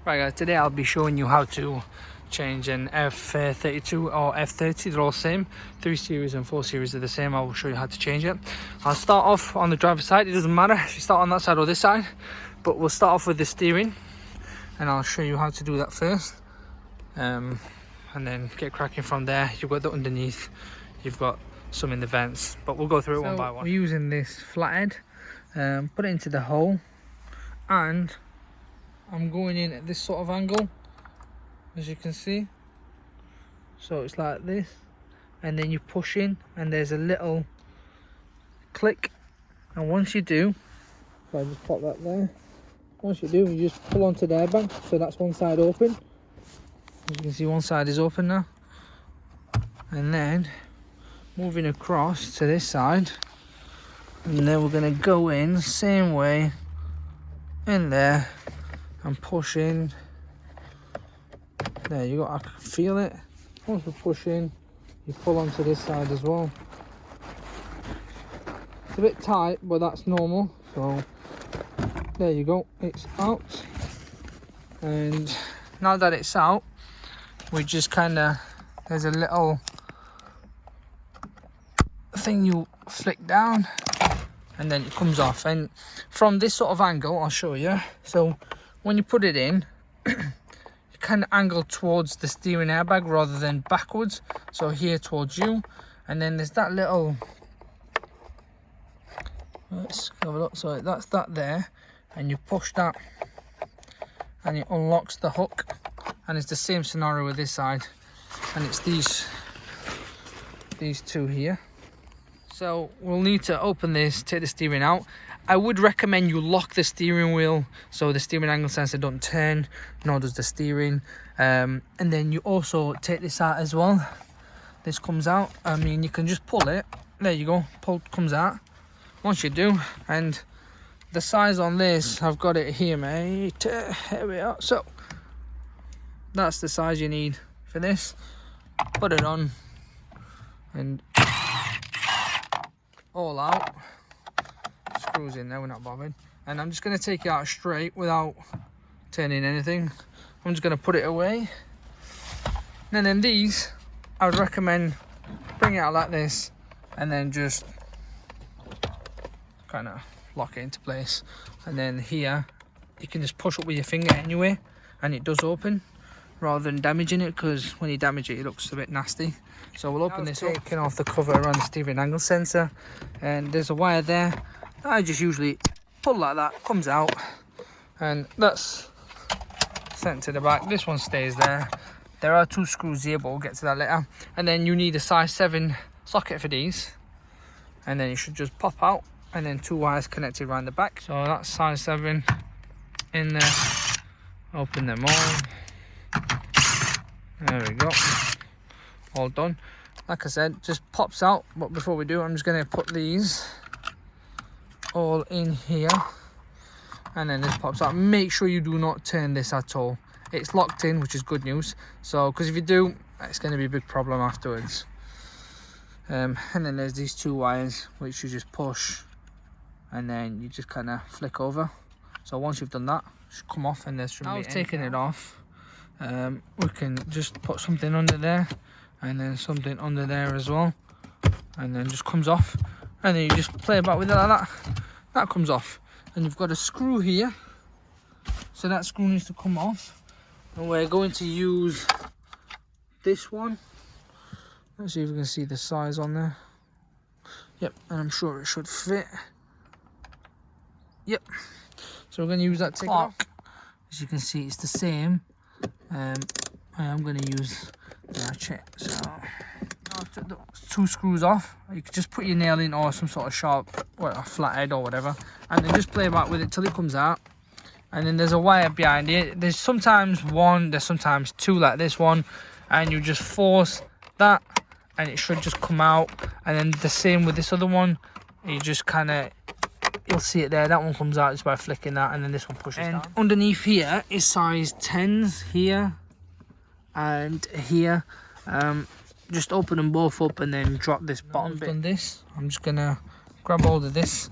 Right guys, today I'll be showing you how to change an F32 or F30. They're all same. 3 series and 4 series are the same. I will show you how to change it. I'll start off on the driver's side. It doesn't matter if you start on that side or this side, but we'll start off with the steering and I'll show you how to do that first, and then get cracking from there. You've got the underneath, you've got some in the vents, but we'll go through it one by one. We're using this flathead, put it into the hole, and I'm going in at this sort of angle, as you can see. So it's like this, and then you push in and there's a little click, and once you do, if I just pop that there, once you do, you just pull onto the airbag. So that's one side open, as you can see one side is open now, and then moving across to this side, and then we're going to go in same way in there and push in. There you go, I can feel it. Once we push in, you pull onto this side as well. It's a bit tight, but that's normal. So there you go, it's out. And now that it's out, we just kind of, there's a little thing you flick down and then it comes off. And from this sort of angle, I'll show you. So when you put it in, you kind of angle towards the steering airbag rather than backwards. So here towards you, and then there's that little, let's have a look. So that's that there, and you push that and it unlocks the hook, and it's the same scenario with this side, and it's these two here. So we'll need to open this, take the steering out. I would recommend you lock the steering wheel so the steering angle sensor don't turn, nor does the steering. And then you also take this out as well. This comes out. I mean, you can just pull it. There you go, pull comes out. Once you do, and the size on this, I've got it here, mate. Here we are. So that's the size you need for this. Put it on and all out. Screws in there, we're not bothered. And I'm just going to take it out straight without turning anything. I'm just going to put it away. And then these, I would recommend bring it out like this and then just kind of lock it into place. And then here you can just push up with your finger anyway, and it does open, rather than damaging it, because when you damage it, it looks a bit nasty. So we'll open this up, taking off the cover on the steering angle sensor, and there's a wire there. I just usually pull like that, comes out, and that's sent to the back. This one stays there. There are 2 screws here, but we'll get to that later. And then you need a size 7 socket for these, and then it should just pop out, and then 2 wires connected around the back. So that's size 7 in there. Open them all. There we go. All done. Like I said, just pops out. But before we do, I'm just going to put these all in here, and then this pops out. Make sure you do not turn this at all. It's locked in, which is good news. So because if you do, it's going to be a big problem afterwards. And then there's these 2 wires which you just push, and then you just kind of flick over. So once you've done that, it should come off, and there's from taking it off. We can just put something under there, and then something under there as well, and then just comes off, and then you just play about with it like that. That comes off, and you've got a screw here, so that screw needs to come off, and we're going to use this one. Let's see if we can see the size on there. Yep, and I'm sure it should fit. Yep, so we're going to use that to lock. As you can see, it's the same. I am going to use the ratchet. So now I've took the 2 screws off. You could just put your nail in, or some sort of sharp, or a flathead or whatever, and then just play about with it till it comes out. And then there's a wire behind it. There's sometimes 1, there's sometimes 2, like this one, and you just force that and it should just come out. And then the same with this other one, you just kind of, you'll see it there, that one comes out just by flicking that, and then this one pushes down. Underneath here is size 10s here and here. Just open them both up and then drop this bottom bit. On this, I'm just gonna grab hold of this,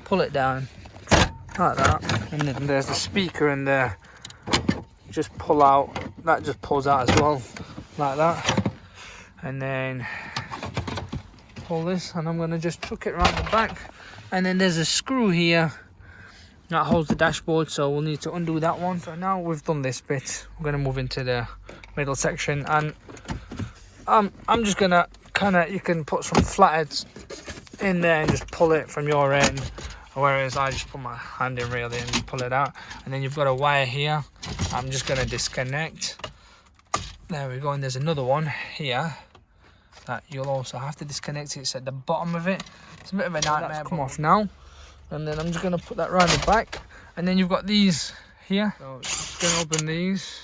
pull it down like that, and then there's the speaker in there. just pull out, that just pulls out as well, like that. And then pull this, and I'm going to just chuck it around the back. And then there's a screw here that holds the dashboard, so we'll need to undo that one. So now we've done this bit, we're going to move into the middle section, and I'm just going to you can put some flatheads in there and just pull it from your end, whereas I just put my hand in really and just pull it out. And then you've got a wire here, I'm just going to disconnect. There we go. And there's another one here that you'll also have to disconnect. It's at the bottom of it. It's a bit of a nightmare. That's come off now. And then I'm just going to put that around the back. And then you've got these here, so just going to open these.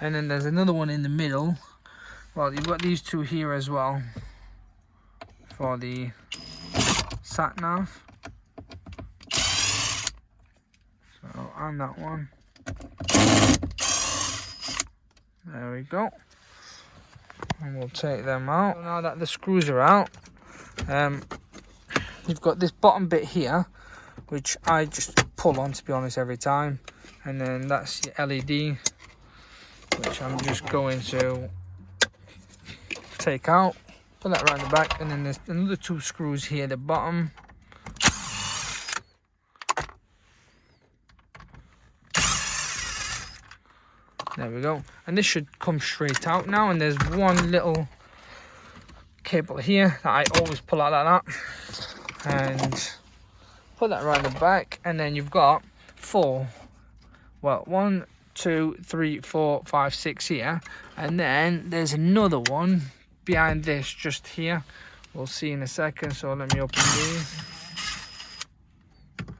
And then there's another one in the middle. Well, you've got these two here as well for the sat nav. So on that one. There we go. And we'll take them out. So now that the screws are out, you've got this bottom bit here, which I just pull on, to be honest, every time. And then that's your LED, which I'm just going to take out, put that around the back. And then there's another two screws here at the bottom. There we go. And this should come straight out now. And there's one little cable here that I always pull out like that. And put that around the back. And then you've got four. Well, 1, 2, 3, 4, 5, 6 here. And then there's another one behind this just here. We'll see in a second. So let me open these.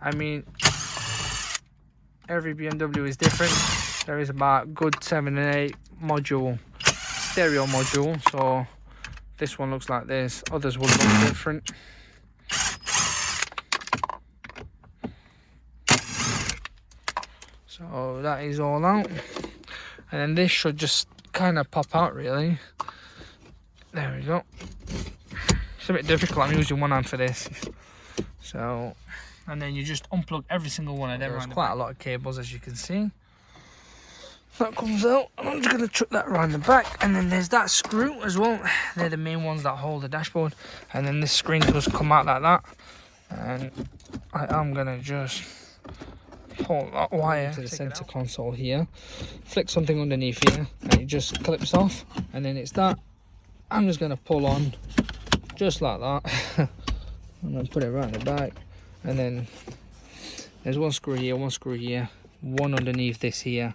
I mean, every BMW is different. There is about good 7 and 8 module, stereo module. So this one looks like this. Others will look different. So that is all out. And then this should just kind of pop out really. There we go. It's a bit difficult. I'm using one hand for this. So, and then you just unplug every single one of them. There's quite a lot of cables, as you can see. That comes out, and I'm just going to chuck that around the back. And then there's that screw as well. They're the main ones that hold the dashboard. And then this screen does come out like that. And I am going to just pull that wire to the center console here. Flick something underneath here, and it just clips off. And then it's that. I'm just going to pull on, just like that. I'm going to put it right in the back. And then there's one screw here, one underneath this here.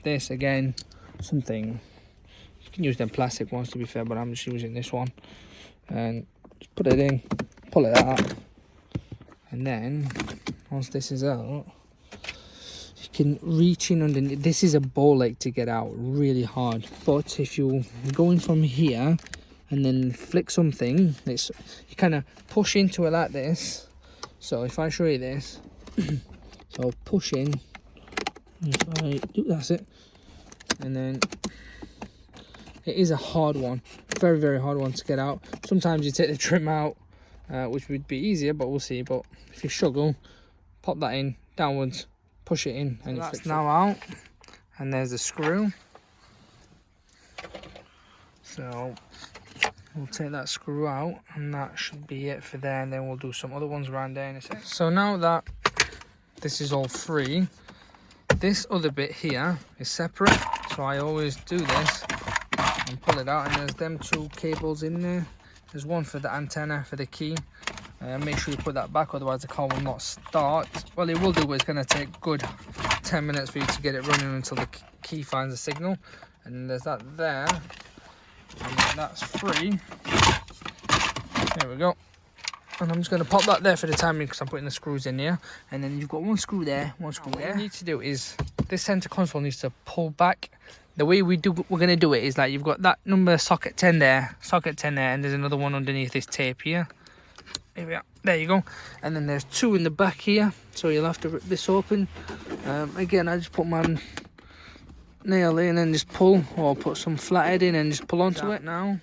This again, something, you can use them plastic ones to be fair, but I'm just using this one. And just put it in, pull it out, and then once this is out, you can reach in underneath. This is a ball leg to get out really hard, but if you're going from here and then flick something, you kind of push into it like this. So if I show you this, so push in, if I do, that's it. And then it is a hard one, very, very hard one to get out. Sometimes you take the trim out, which would be easier, but we'll see. But if you struggle, pop that in downwards, push it in, and that's now out. And there's the screw. So we'll take that screw out, and that should be it for there. And then we'll do some other ones around there in a sec. So now that this is all free, this other bit here is separate. So I always do this and pull it out, and there's them two cables in there. There's one for the antenna for the key. Make sure you put that back, otherwise the car will not start. Well, it will do, but it's going to take good 10 minutes for you to get it running until the key finds a signal. And there's that there, and that's free. There we go. And I'm just going to pop that there for the time being because I'm putting the screws in here. And then you've got one screw there, one screw there. What you need to do is, this center console needs to pull back. The way we're going to do it is like, you've got that number socket 10 there, and there's another one underneath this tape here. Here we are. There you go. And then there's two in the back here, so you'll have to rip this open. Again, I just put my nail in and just pull, or put some flathead in and just pull onto it now.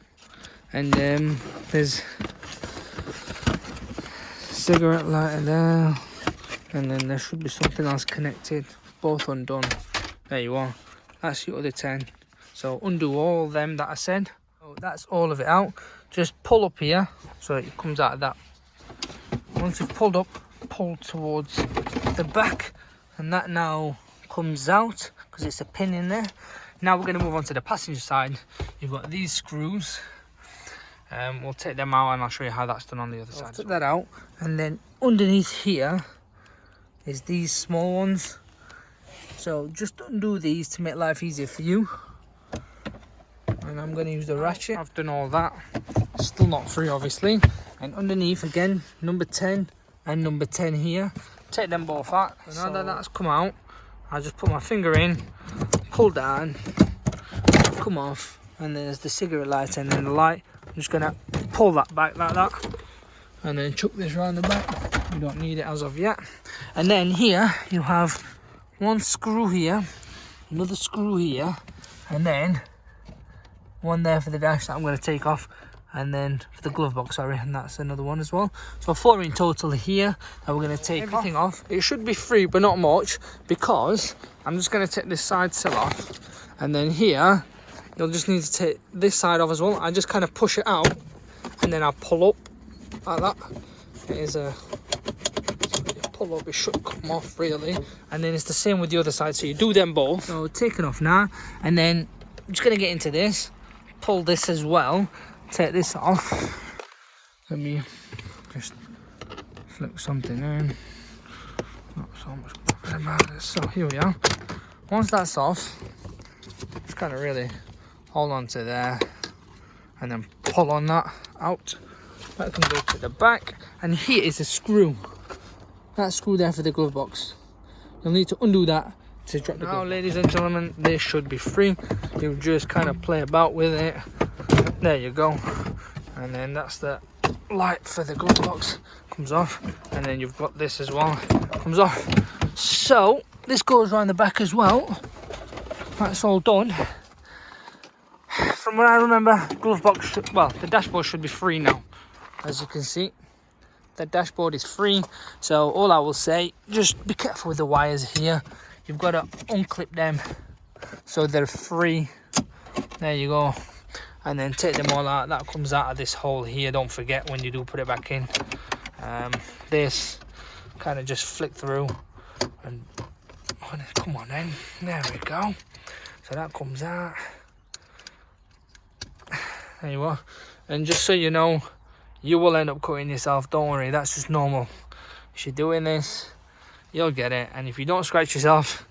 And there's cigarette lighter there, and then there should be something else connected, both undone. There you are, that's your other 10. So undo all them that I said. So that's all of it out. Just pull up here so it comes out of that. Once you've pulled up, pull towards the back, and that now comes out because it's a pin in there. Now we're going to move on to the passenger side. You've got these screws. We'll take them out and I'll show you how that's done on the other side. Take that out, and then underneath here is these small ones. So just undo these to make life easier for you. And I'm going to use the ratchet. I've done all that. Still not free, obviously. And underneath again, number 10 and number 10 here. Take them both out. So now that that's come out, I just put my finger in, pull down, come off, and there's the cigarette lighter and then the light. I'm just going to pull that back like that, and then chuck this around the back. We don't need it as of yet. And then here you have one screw here, another screw here, and then one there for the dash that I'm going to take off, and then for the glove box, sorry, and that's another one as well. So 4 in total here that we're going to take everything off. It should be free, but not much, because I'm just going to take this side sill off, and then here you'll just need to take this side off as well. I just kind of push it out, and then I'll pull up like that. It is a pull up, it should come off really, and then it's the same with the other side. So you do them both. So take it off now, and then I'm just going to get into this, pull this as well. Take this off. Let me just flick something in. Not so much about it. So here we are. Once that's off, just kind of really hold on to there, and then pull on that out. That can go to the back, and here is a screw. That screw there for the glove box. You'll need to undo that to drop the glove. Now, ladies and gentlemen, this should be free. You just kind of play about with it. There you go, and then that's the light for the glove box, comes off, and then you've got this as well, comes off. So this goes around the back as well. That's all done. From what I remember, glove box the dashboard should be free now. As you can see, the dashboard is free. So all I will say, just be careful with the wires here. You've got to unclip them so they're free. There you go. And then take them all out. That comes out of this hole here, don't forget when you do put it back in. This kind of just flick through, and come on then, there we go. So that comes out. There you are. And just so you know, you will end up cutting yourself, don't worry, that's just normal. If you're doing this, you'll get it. And if you don't scratch yourself,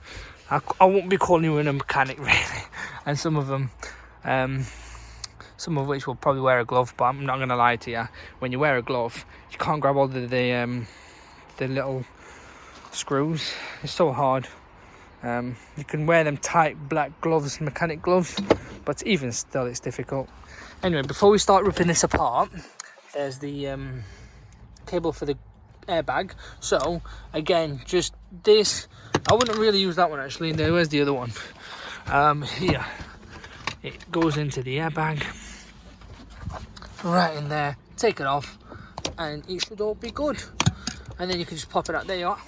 I won't be calling you in a mechanic really. And some of them, some of which will probably wear a glove, but I'm not going to lie to you. When you wear a glove, you can't grab all the little screws. It's so hard. You can wear them tight black gloves, mechanic gloves, but even still it's difficult. Anyway, before we start ripping this apart, there's the cable for the airbag. So again, just this, I wouldn't really use that one actually. Where's the other one? Here. It goes into the airbag, right in there. Take it off, and it should all be good. And then you can just pop it out. There you are.